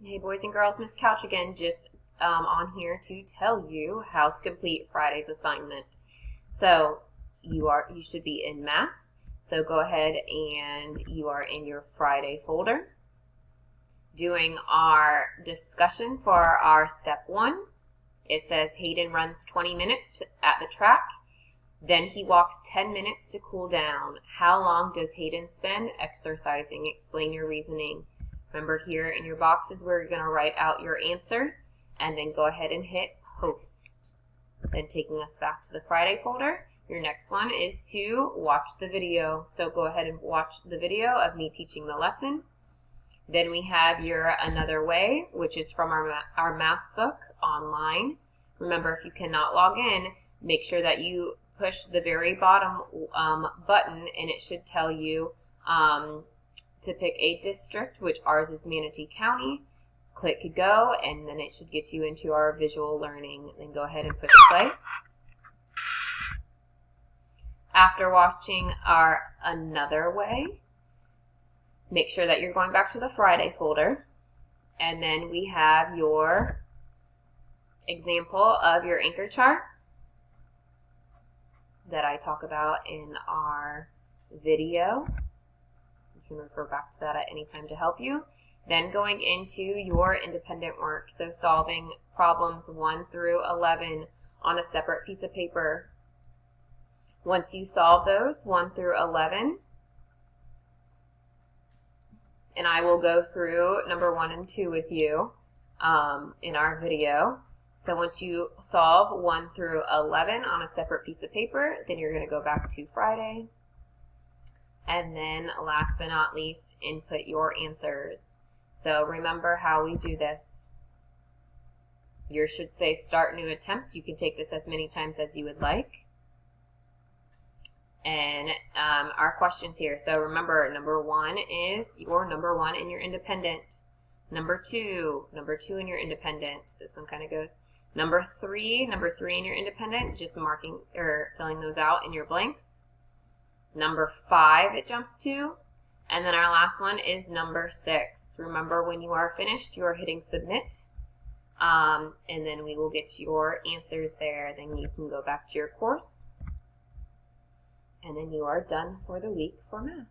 Hey boys and girls, Miss Couch again, just on here to tell you how to complete Friday's assignment. So you should be in math. So go ahead and you are in your Friday folder. Doing our discussion for our step 1. It says Hayden runs 20 minutes at the track. Then he walks 10 minutes to cool down. How long does Hayden spend exercising? Explain your reasoning. Remember, here in your boxes where you're going to write out your answer and then go ahead and hit post. Then taking us back to the Friday folder, your next one is to watch the video. So go ahead and watch the video of me teaching the lesson. Then we have your Another Way, which is from our math book online. Remember, if you cannot log in, make sure that you push the very bottom button and it should tell you to pick a district, which ours is Manatee County. Click go, and then it should get you into our visual learning. Then go ahead and push play. After watching our Another Way, make sure that you're going back to the Friday folder. And then we have your example of your anchor chart that I talk about in our video. You can refer back to that at any time to help you. Then going into your independent work, so solving problems 1 through 11 on a separate piece of paper. Once you solve those 1 through 11, and I will go through number 1 and 2 with you in our video. So once you solve 1 through 11 on a separate piece of paper, then you're going to go back to Friday. And then last but not least, input your answers. So remember how we do this. Yours should say start new attempt. You can take this as many times as you would like. And our questions here. So remember, number 1 is your number 1 in your independent. Number 2 in your independent. This one kind of goes. Number 3 in your independent, just marking or filling those out in your blanks. Number 5 it jumps to. And then our last one is number 6. Remember, when you are finished, you are hitting submit. And then we will get your answers there. Then you can go back to your course. And then you are done for the week for math.